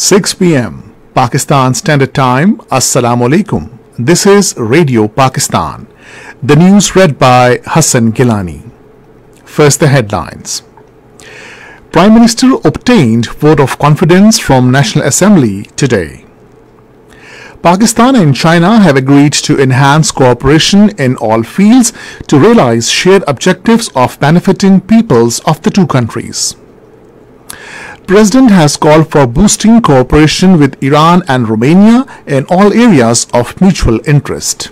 6 p.m. Pakistan Standard Time. Assalamu alaikum. This is Radio Pakistan. The news read by Hassan Gilani. First, the headlines. Prime Minister obtained vote of confidence from National Assembly today. Pakistan and China have agreed to enhance cooperation in all fields to realize shared objectives of benefiting peoples of the two countries. President has called for boosting cooperation with Iran and Romania in all areas of mutual interest.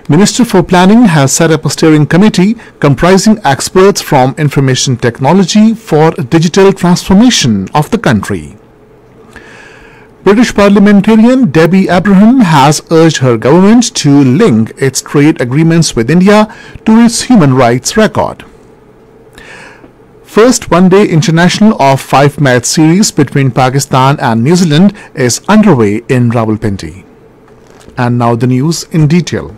Minister for Planning has set up a steering committee comprising experts from information technology for digital transformation of the country. British parliamentarian Debbie Abraham has urged her government to link its trade agreements with India to its human rights record. First one-day international of 5-match series between Pakistan and New Zealand is underway in Rawalpindi. And now the news in detail.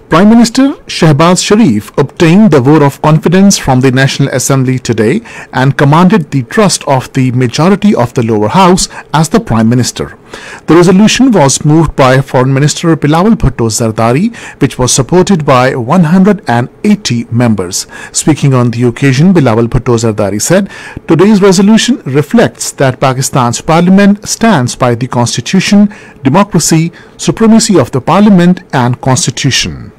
Prime Minister Shehbaz Sharif obtained the vote of confidence from the National Assembly today and commanded the trust of the majority of the lower house as the Prime Minister. The resolution was moved by Foreign Minister Bilawal Bhutto Zardari, which was supported by 180 members. Speaking on the occasion, Bilawal Bhutto Zardari said, "Today's resolution reflects that Pakistan's parliament stands by the constitution, democracy, supremacy of the parliament and constitution."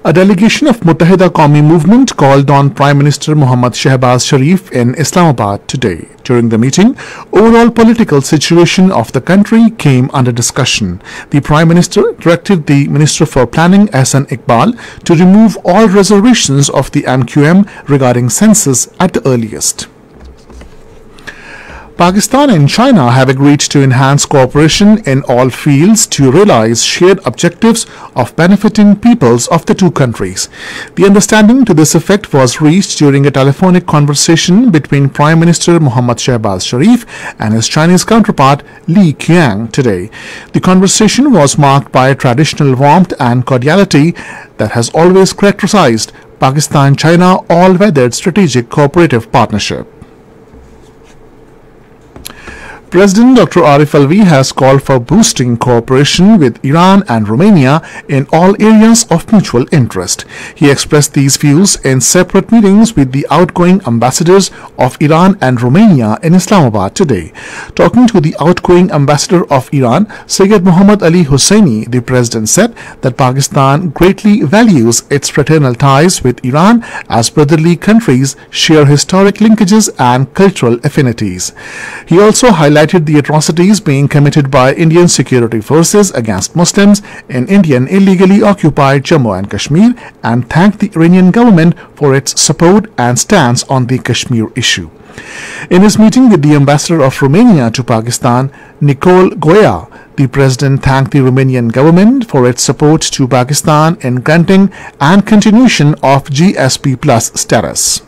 A delegation of Muttahida Qawmi Movement called on Prime Minister Mohammad Shehbaz Sharif in Islamabad today. During the meeting, overall political situation of the country came under discussion. The Prime Minister directed the Minister for Planning Ahsan Iqbal to remove all reservations of the MQM regarding census at the earliest. Pakistan and China have agreed to enhance cooperation in all fields to realize shared objectives of benefiting peoples of the two countries. The understanding to this effect was reached during a telephonic conversation between Prime Minister Mohammad Shehbaz Sharif and his Chinese counterpart Li Qiang today. The conversation was marked by a traditional warmth and cordiality that has always characterized Pakistan-China all-weathered strategic cooperative partnership. President Dr. Arif Alvi has called for boosting cooperation with Iran and Romania in all areas of mutual interest. He expressed these views in separate meetings with the outgoing ambassadors of Iran and Romania in Islamabad today. Talking to the outgoing ambassador of Iran, Sayyid Muhammad Ali Husseini, the president said that Pakistan greatly values its fraternal ties with Iran as brotherly countries share historic linkages and cultural affinities. He also highlighted the atrocities being committed by Indian security forces against Muslims in Indian illegally occupied Jammu and Kashmir and thanked the Iranian government for its support and stance on the Kashmir issue. In his meeting with the ambassador of Romania to Pakistan, Nicole Goya, the president thanked the Romanian government for its support to Pakistan in granting and continuation of GSP Plus status.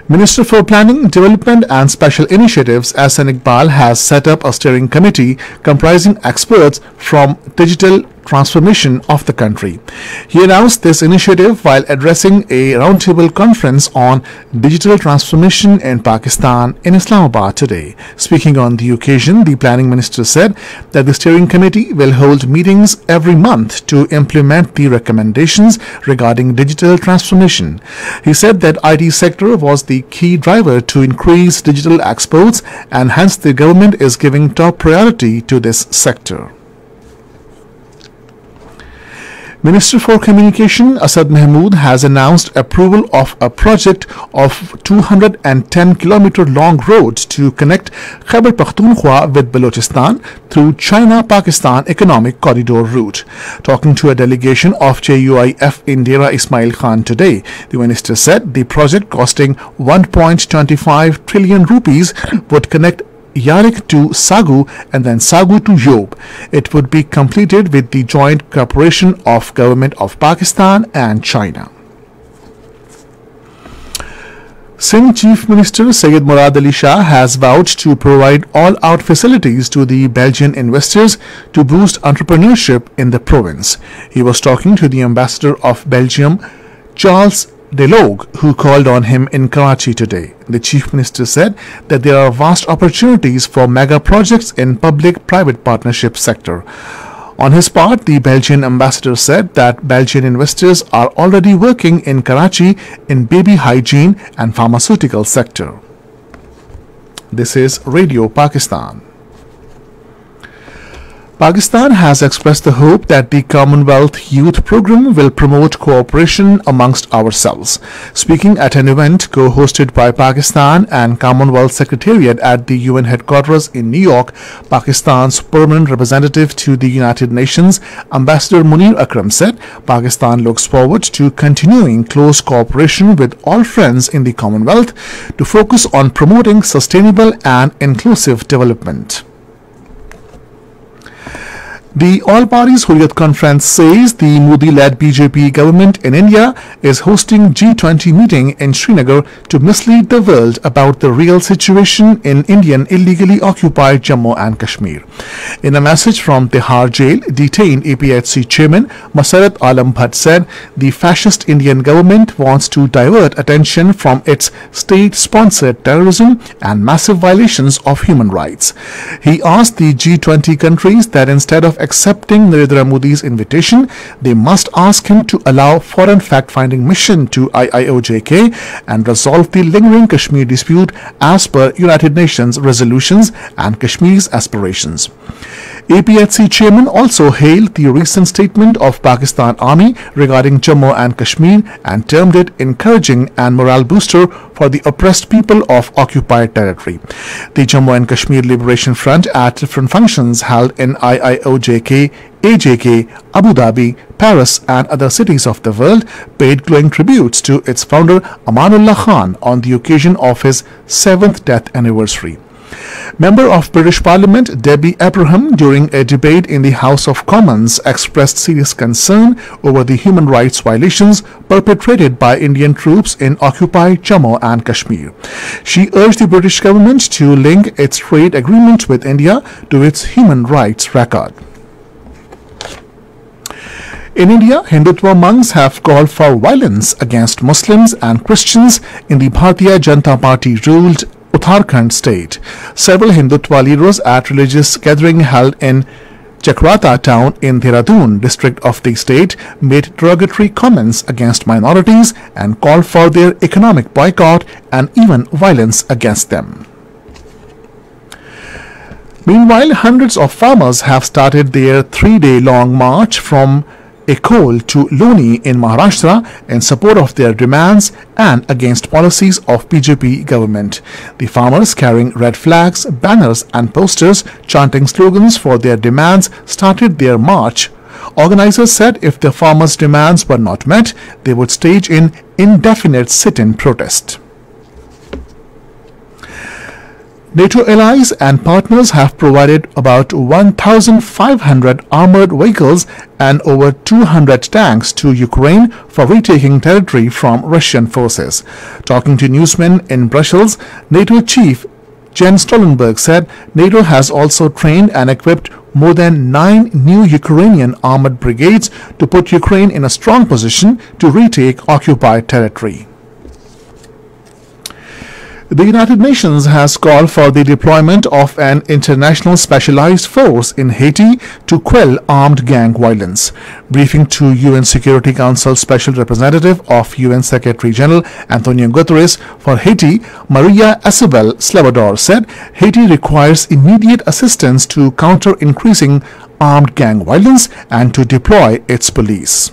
Minister for Planning, Development and Special Initiatives Ahsan Iqbal has set up a steering committee comprising experts from digital transformation of the country. He announced this initiative while addressing a roundtable conference on digital transformation in Pakistan in Islamabad today. Speaking on the occasion, the planning minister said that the steering committee will hold meetings every month to implement the recommendations regarding digital transformation. He said that IT sector was the key driver to increase digital exports and hence the government is giving top priority to this sector. Minister for Communication Asad Mahmood has announced approval of a project of 210-kilometer long road to connect Khyber Pakhtunkhwa with Balochistan through China-Pakistan Economic Corridor route. Talking to a delegation of JUIF in Dera Ismail Khan today, the minister said the project costing 1.25 trillion rupees would connect Yarik to Sagu and then Sagu to Yob. It would be completed with the joint cooperation of Government of Pakistan and China. Singh Chief Minister Syed Murad Ali Shah has vowed to provide all-out facilities to the Belgian investors to boost entrepreneurship in the province. He was talking to the ambassador of Belgium, Charles Delog, who called on him in Karachi today. The Chief Minister said that there are vast opportunities for mega projects in public-private partnership sector. On his part, the Belgian ambassador said that Belgian investors are already working in Karachi in baby hygiene and pharmaceutical sector. This is Radio Pakistan. Pakistan has expressed the hope that the Commonwealth Youth Programme will promote cooperation amongst ourselves. Speaking at an event co-hosted by Pakistan and Commonwealth Secretariat at the UN headquarters in New York, Pakistan's permanent representative to the United Nations, Ambassador Munir Akram, said Pakistan looks forward to continuing close cooperation with all friends in the Commonwealth to focus on promoting sustainable and inclusive development. The All Parties Hurriyat Conference says the Modi-led BJP government in India is hosting G20 meeting in Srinagar to mislead the world about the real situation in Indian illegally occupied Jammu and Kashmir. In a message from Tihar jail, detained APHC chairman Masarat Alam Bhatt said the fascist Indian government wants to divert attention from its state-sponsored terrorism and massive violations of human rights. He asked the G20 countries that instead of accepting Narendra Modi's invitation, they must ask him to allow foreign fact-finding mission to IIOJK and resolve the lingering Kashmir dispute as per United Nations resolutions and Kashmir's aspirations. APHC chairman also hailed the recent statement of Pakistan Army regarding Jammu and Kashmir and termed it encouraging and morale booster for the oppressed people of occupied territory. The Jammu and Kashmir Liberation Front at different functions held in IIOJK, AJK, Abu Dhabi, Paris and other cities of the world paid glowing tributes to its founder Amanullah Khan on the occasion of his 7th death anniversary. Member of British Parliament Debbie Abraham, during a debate in the House of Commons, expressed serious concern over the human rights violations perpetrated by Indian troops in occupied Jammu and Kashmir. She urged the British government to link its trade agreement with India to its human rights record. In India, Hindutva monks have called for violence against Muslims and Christians in the Bharatiya Janata Party-ruled Uttarakhand state. Several Hindutva leaders at religious gathering held in Chakrata town in Dehradun district of the state made derogatory comments against minorities and called for their economic boycott and even violence against them. Meanwhile, hundreds of farmers have started their 3-day-long march from Ekol to Loni in Maharashtra in support of their demands and against policies of BJP government. The farmers, carrying red flags, banners and posters chanting slogans for their demands, started their march. Organizers said if the farmers' demands were not met, they would stage an indefinite sit-in protest. NATO allies and partners have provided about 1,500 armored vehicles and over 200 tanks to Ukraine for retaking territory from Russian forces. Talking to newsmen in Brussels, NATO chief Jens Stoltenberg said NATO has also trained and equipped more than 9 new Ukrainian armored brigades to put Ukraine in a strong position to retake occupied territory. The United Nations has called for the deployment of an international specialized force in Haiti to quell armed gang violence. Briefing to UN Security Council Special Representative of UN Secretary-General Antonio Guterres for Haiti, Maria Isabel Salvador, said Haiti requires immediate assistance to counter increasing armed gang violence and to deploy its police.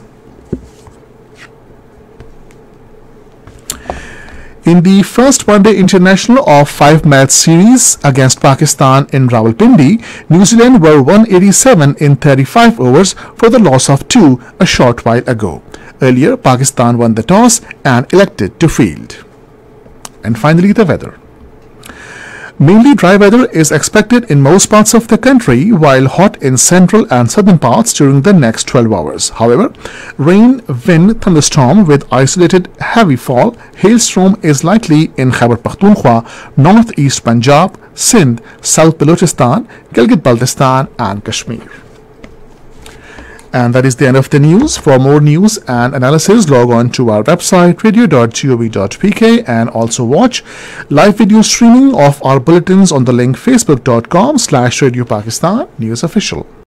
In the first one-day international of 5-match series against Pakistan in Rawalpindi, New Zealand were 187 in 35 overs for the loss of 2 a short while ago. Earlier, Pakistan won the toss and elected to field. And finally, the weather. Mainly dry weather is expected in most parts of the country, while hot in central and southern parts during the next 12 hours. However, rain, wind, thunderstorm with isolated heavy fall, hailstorm is likely in Khyber Pakhtunkhwa, northeast Punjab, Sindh, South Balochistan, Gilgit-Baltistan and Kashmir. And that is the end of the news. For more news and analysis, log on to our website radio.gov.pk and also watch live video streaming of our bulletins on the link facebook.com/Radio Pakistan News Official.